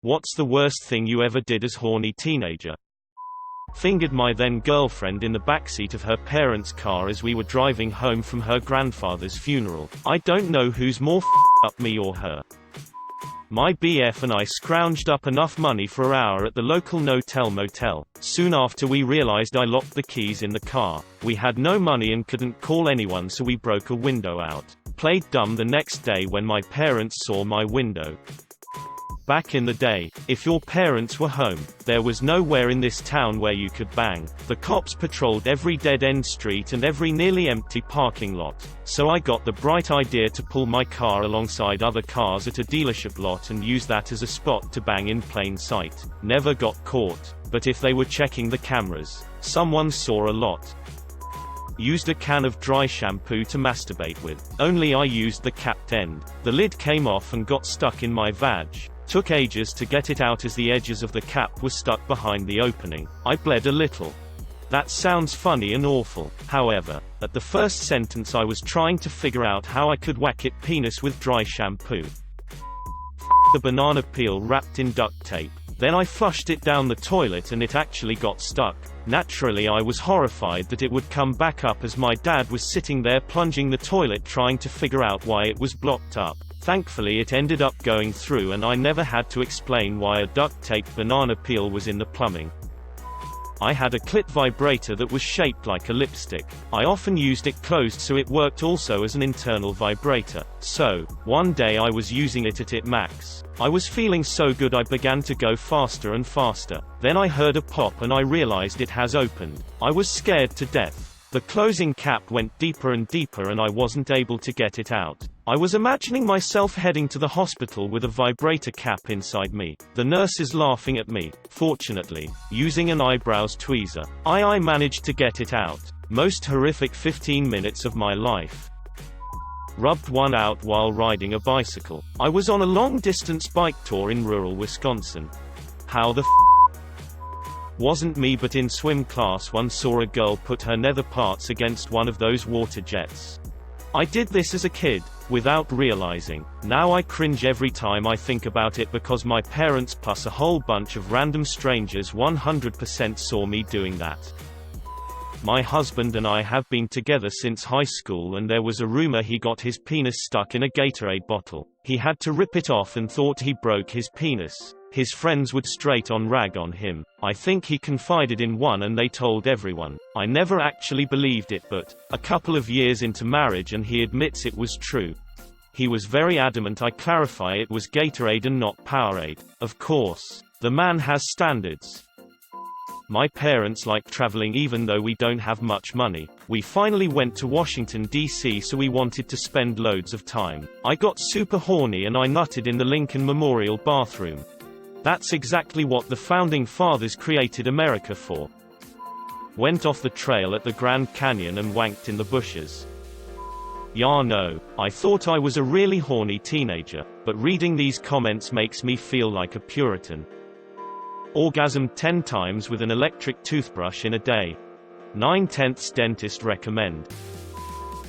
What's the worst thing you ever did as horny teenager? Fingered my then girlfriend in the backseat of her parents' car as we were driving home from her grandfather's funeral. I don't know who's more up, me or her. My BF and I scrounged up enough money for an hour at the local no-tell motel. Soon after we realized I locked the keys in the car. We had no money and couldn't call anyone, so we broke a window out. Played dumb the next day when my parents saw my window. Back in the day, if your parents were home, there was nowhere in this town where you could bang. The cops patrolled every dead-end street and every nearly empty parking lot. So I got the bright idea to pull my car alongside other cars at a dealership lot and use that as a spot to bang in plain sight. Never got caught, but if they were checking the cameras, someone saw a lot. Used a can of dry shampoo to masturbate with. Only I used the capped end. The lid came off and got stuck in my vag. Took ages to get it out as the edges of the cap were stuck behind the opening. I bled a little. That sounds funny and awful. However, at the first sentence I was trying to figure out how I could whack it penis with dry shampoo. The banana peel wrapped in duct tape. Then I flushed it down the toilet and it actually got stuck. Naturally I was horrified that it would come back up as my dad was sitting there plunging the toilet trying to figure out why it was blocked up. Thankfully it ended up going through and I never had to explain why a duct-taped banana peel was in the plumbing. I had a clit vibrator that was shaped like a lipstick. I often used it closed so it worked also as an internal vibrator. So, one day I was using it at its max. I was feeling so good I began to go faster and faster. Then I heard a pop and I realized it has opened. I was scared to death. The closing cap went deeper and deeper and I wasn't able to get it out. I was imagining myself heading to the hospital with a vibrator cap inside me. The nurses laughing at me. Fortunately, using an eyebrows tweezer, I managed to get it out. Most horrific 15 minutes of my life. Rubbed one out while riding a bicycle. I was on a long-distance bike tour in rural Wisconsin. How the wasn't me, but in swim class one saw a girl put her nether parts against one of those water jets. I did this as a kid, without realizing. Now I cringe every time I think about it because my parents plus a whole bunch of random strangers 100% saw me doing that. My husband and I have been together since high school and there was a rumor he got his penis stuck in a Gatorade bottle. He had to rip it off and thought he broke his penis. His friends would straight on rag on him. I think he confided in one and they told everyone. I never actually believed it, but a couple of years into marriage and he admits it was true. He was very adamant I clarify it was Gatorade and not Powerade. Of course, the man has standards. My parents like traveling even though we don't have much money. We finally went to Washington, D.C. so we wanted to spend loads of time. I got super horny and I nutted in the Lincoln Memorial bathroom. That's exactly what the Founding Fathers created America for. Went off the trail at the Grand Canyon and wanked in the bushes. Yeah, no, I thought I was a really horny teenager, but reading these comments makes me feel like a Puritan. Orgasmed 10 times with an electric toothbrush in a day. 9/10 dentist recommend.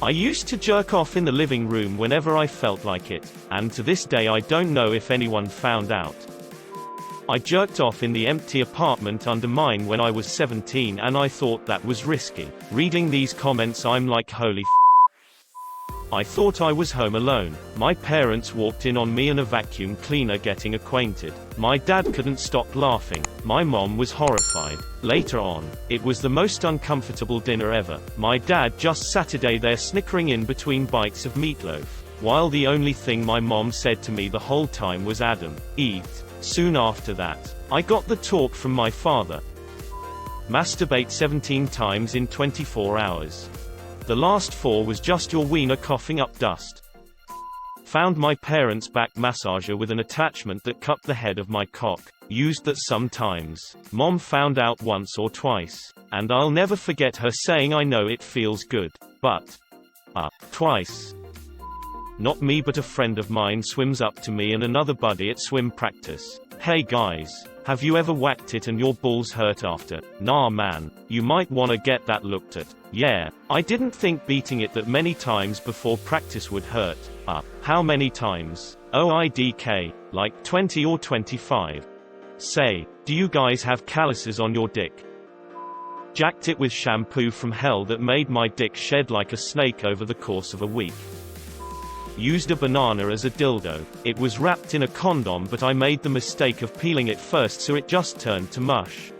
I used to jerk off in the living room whenever I felt like it, and to this day I don't know if anyone found out. I jerked off in the empty apartment under mine when I was 17 and I thought that was risky. Reading these comments I'm like, holy I thought I was home alone. My parents walked in on me and a vacuum cleaner getting acquainted. My dad couldn't stop laughing. My mom was horrified. Later on, it was the most uncomfortable dinner ever. My dad just sat there snickering in between bites of meatloaf, while the only thing my mom said to me the whole time was Adam, eat. Soon after that, I got the talk from my father. Masturbate 17 times in 24 hours. The last 4 was just your wiener coughing up dust. Found my parents' back massager with an attachment that cupped the head of my cock. Used that sometimes. Mom found out once or twice. And I'll never forget her saying I know it feels good. But. Twice. Not me, but a friend of mine swims up to me and another buddy at swim practice. Hey guys, have you ever whacked it and your balls hurt after? Nah man, you might wanna get that looked at. Yeah, I didn't think beating it that many times before practice would hurt. How many times? OIDK, like 20 or 25. Say, do you guys have calluses on your dick? Jacked it with shampoo from hell that made my dick shed like a snake over the course of a week. Used a banana as a dildo. It was wrapped in a condom, but I made the mistake of peeling it first, so it just turned to mush.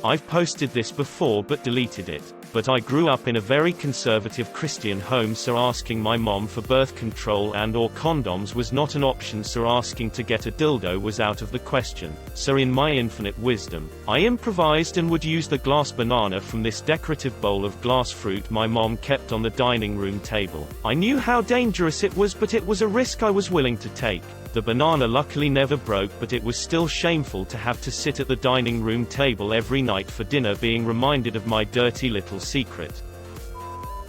I've posted this before but deleted it. But I grew up in a very conservative Christian home, so asking my mom for birth control and or condoms was not an option, so asking to get a dildo was out of the question. So in my infinite wisdom, I improvised and would use the glass banana from this decorative bowl of glass fruit my mom kept on the dining room table. I knew how dangerous it was, but it was a risk I was willing to take. The banana luckily never broke, but it was still shameful to have to sit at the dining room table every night for dinner being reminded of my dirty little secret.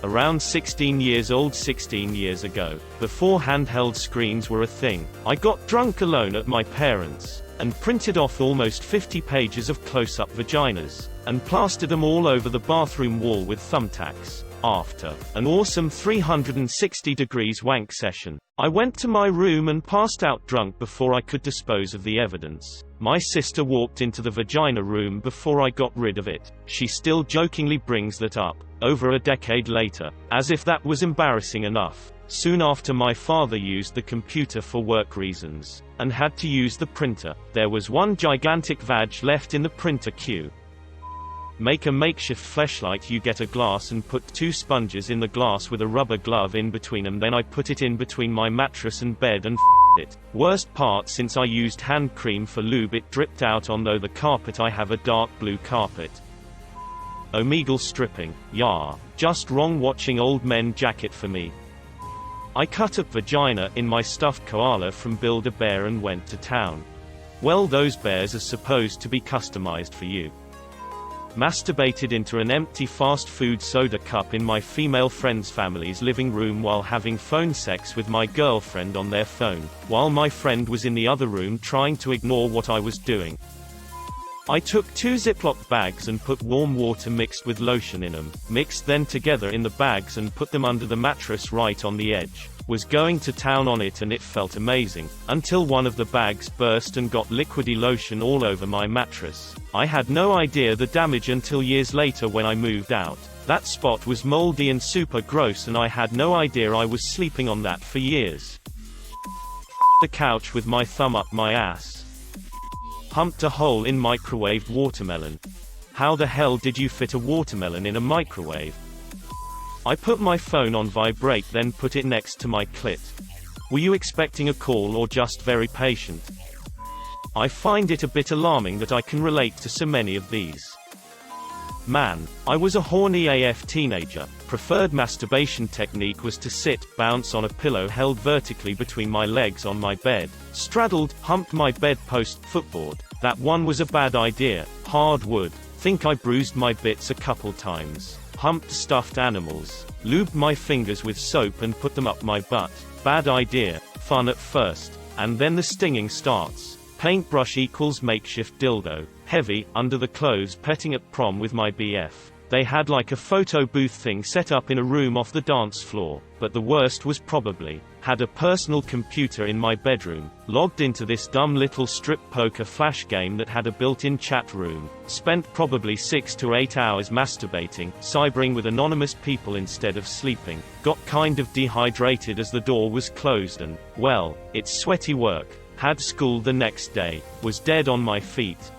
Around 16 years old, 16 years ago, before handheld screens were a thing, I got drunk alone at my parents', and printed off almost 50 pages of close-up vaginas, and plastered them all over the bathroom wall with thumbtacks. After an awesome 360 degrees wank session, I went to my room and passed out drunk before I could dispose of the evidence. My sister walked into the vagina room before I got rid of it. She still jokingly brings that up, over a decade later, as if that was embarrassing enough. Soon after, my father used the computer for work reasons, and had to use the printer. There was one gigantic vag left in the printer queue. Make a makeshift fleshlight. You get a glass and put 2 sponges in the glass with a rubber glove in between them. Then I put it in between my mattress and bed and it. Worst part, since I used hand cream for lube, it dripped out on the carpet. I have a dark blue carpet. Omegle stripping. Yeah. Just wrong watching old men jack it for me. I cut up vagina in my stuffed koala from Build-A-Bear and went to town. Well, those bears are supposed to be customized for you. Masturbated into an empty fast food soda cup in my female friend's family's living room while having phone sex with my girlfriend on their phone, while my friend was in the other room trying to ignore what I was doing. I took 2 Ziploc bags and put warm water mixed with lotion in them, mixed them together in the bags and put them under the mattress right on the edge. Was going to town on it and it felt amazing, until one of the bags burst and got liquidy lotion all over my mattress. I had no idea the damage until years later when I moved out. That spot was moldy and super gross, and I had no idea I was sleeping on that for years. The couch with my thumb up my ass. Humped a hole in microwaved watermelon. How the hell did you fit a watermelon in a microwave? I put my phone on vibrate, then put it next to my clit. Were you expecting a call or just very patient? I find it a bit alarming that I can relate to so many of these. Man, I was a horny AF teenager. Preferred masturbation technique was to sit, bounce on a pillow held vertically between my legs on my bed. Straddled, humped my bedpost, footboard. That one was a bad idea. Hard wood. Think I bruised my bits a couple times. Humped stuffed animals. Lubed my fingers with soap and put them up my butt. Bad idea. Fun at first. And then the stinging starts. Paintbrush equals makeshift dildo. Heavy, under the clothes, petting at prom with my BF. They had like a photo booth thing set up in a room off the dance floor. But the worst was probably, had a personal computer in my bedroom, logged into this dumb little strip poker flash game that had a built-in chat room, spent probably 6 to 8 hours masturbating, cybering with anonymous people instead of sleeping, got kind of dehydrated as the door was closed and, well, it's sweaty work, had school the next day, was dead on my feet.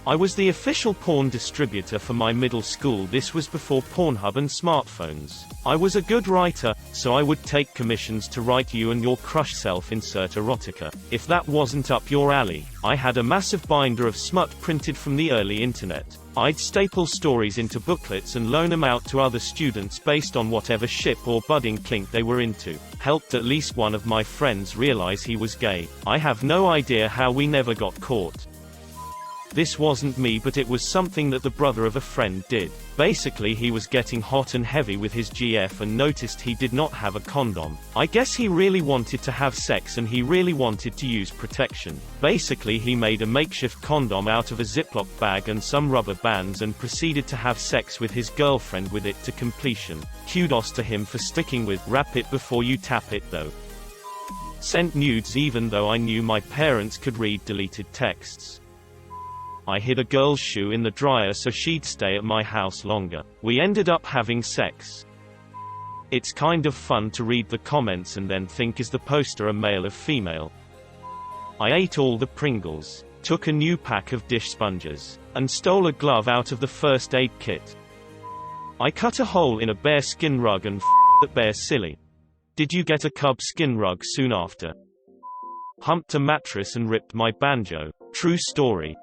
I was the official porn distributor for my middle school. This was before Pornhub and smartphones. I was a good writer, so I would take commissions to write you and your crush self-insert erotica. If that wasn't up your alley, I had a massive binder of smut printed from the early internet. I'd staple stories into booklets and loan them out to other students based on whatever ship or budding kink they were into. Helped at least one of my friends realize he was gay. I have no idea how we never got caught. This wasn't me, but it was something that the brother of a friend did. Basically, he was getting hot and heavy with his GF and noticed he did not have a condom. I guess he really wanted to have sex and he really wanted to use protection. Basically, he made a makeshift condom out of a Ziploc bag and some rubber bands and proceeded to have sex with his girlfriend with it to completion. Kudos to him for sticking with wrap it before you tap it though. Sent nudes even though I knew my parents could read deleted texts. I hid a girl's shoe in the dryer so she'd stay at my house longer. We ended up having sex. It's kind of fun to read the comments and then think, is the poster a male or female? I ate all the Pringles, took a new pack of dish sponges, and stole a glove out of the first aid kit. I cut a hole in a bear skin rug and that bear silly. Did you get a cub skin rug soon after? Humped a mattress and ripped my banjo. True story.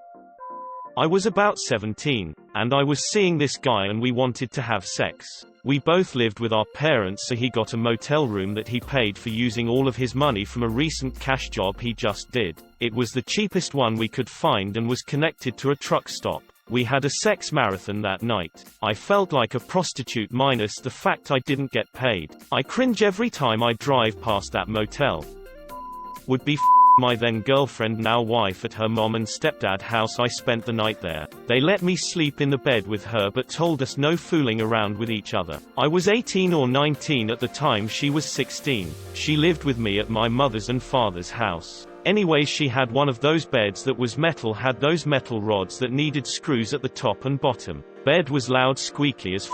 I was about 17, and I was seeing this guy and we wanted to have sex. We both lived with our parents, so he got a motel room that he paid for using all of his money from a recent cash job he just did. It was the cheapest one we could find and was connected to a truck stop. We had a sex marathon that night. I felt like a prostitute minus the fact I didn't get paid. I cringe every time I drive past that motel. Would be my then girlfriend, now wife, at her mom and stepdad house. I spent the night there. They let me sleep in the bed with her but told us no fooling around with each other. I was 18 or 19 at the time, she was 16. She lived with me at my mother's and father's house. Anyway, she had one of those beds that was metal, had those metal rods that needed screws at the top and bottom. Bed was loud, squeaky as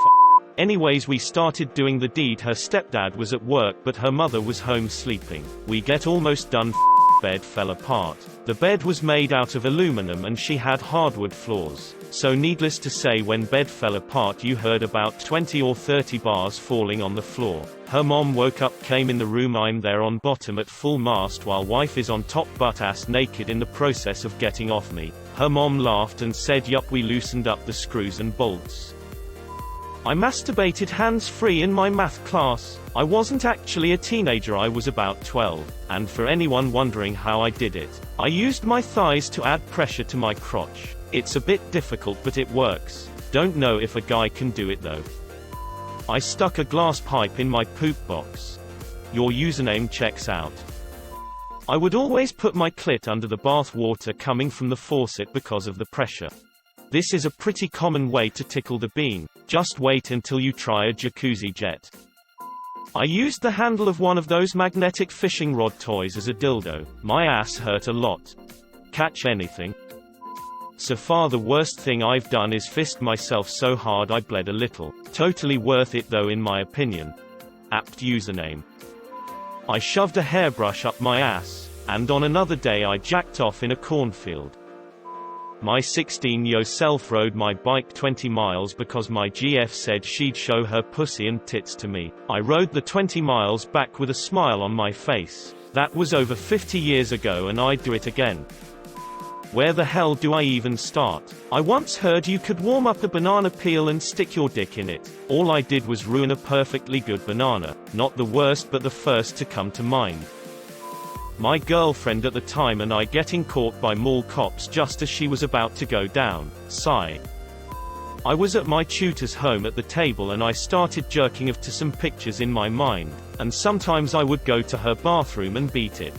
Anyways, we started doing the deed. Her stepdad was at work but her mother was home sleeping. We get almost done, bed fell apart. The bed was made out of aluminum and she had hardwood floors. So needless to say, when bed fell apart you heard about 20 or 30 bars falling on the floor. Her mom woke up, came in the room. I'm there on bottom at full mast while wife is on top butt ass naked in the process of getting off me. Her mom laughed and said, yup, we loosened up the screws and bolts. I masturbated hands-free in my math class. I wasn't actually a teenager, I was about 12. And for anyone wondering how I did it, I used my thighs to add pressure to my crotch. It's a bit difficult but it works. Don't know if a guy can do it though. I stuck a glass pipe in my poop box. Your username checks out. I would always put my clit under the bath water coming from the faucet because of the pressure. This is a pretty common way to tickle the bean. Just wait until you try a jacuzzi jet. I used the handle of one of those magnetic fishing rod toys as a dildo. My ass hurt a lot. Catch anything? So far the worst thing I've done is fist myself so hard I bled a little. Totally worth it though in my opinion. Apt username. I shoved a hairbrush up my ass. And on another day I jacked off in a cornfield. My 16-year-old self rode my bike 20 miles because my GF said she'd show her pussy and tits to me. I rode the 20 miles back with a smile on my face. That was over 50 years ago and I'd do it again. Where the hell do I even start? I once heard you could warm up a banana peel and stick your dick in it. All I did was ruin a perfectly good banana. Not the worst but the first to come to mind. My girlfriend at the time and I getting caught by mall cops just as she was about to go down. Sigh. I was at my tutor's home at the table and I started jerking off to some pictures in my mind, and sometimes I would go to her bathroom and beat it.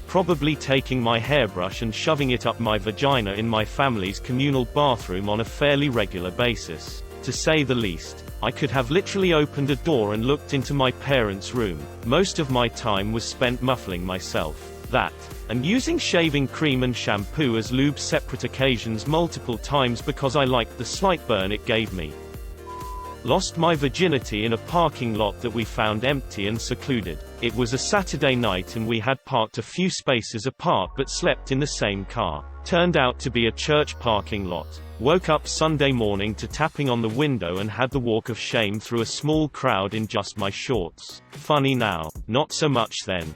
Probably taking my hairbrush and shoving it up my vagina in my family's communal bathroom on a fairly regular basis. To say the least. I could have literally opened a door and looked into my parents' room. Most of my time was spent muffling myself. That, and using shaving cream and shampoo as lube separate occasions multiple times because I liked the slight burn it gave me. Lost my virginity in a parking lot that we found empty and secluded. It was a Saturday night and we had parked a few spaces apart but slept in the same car. Turned out to be a church parking lot. Woke up Sunday morning to tapping on the window and had the walk of shame through a small crowd in just my shorts. Funny now, not so much then.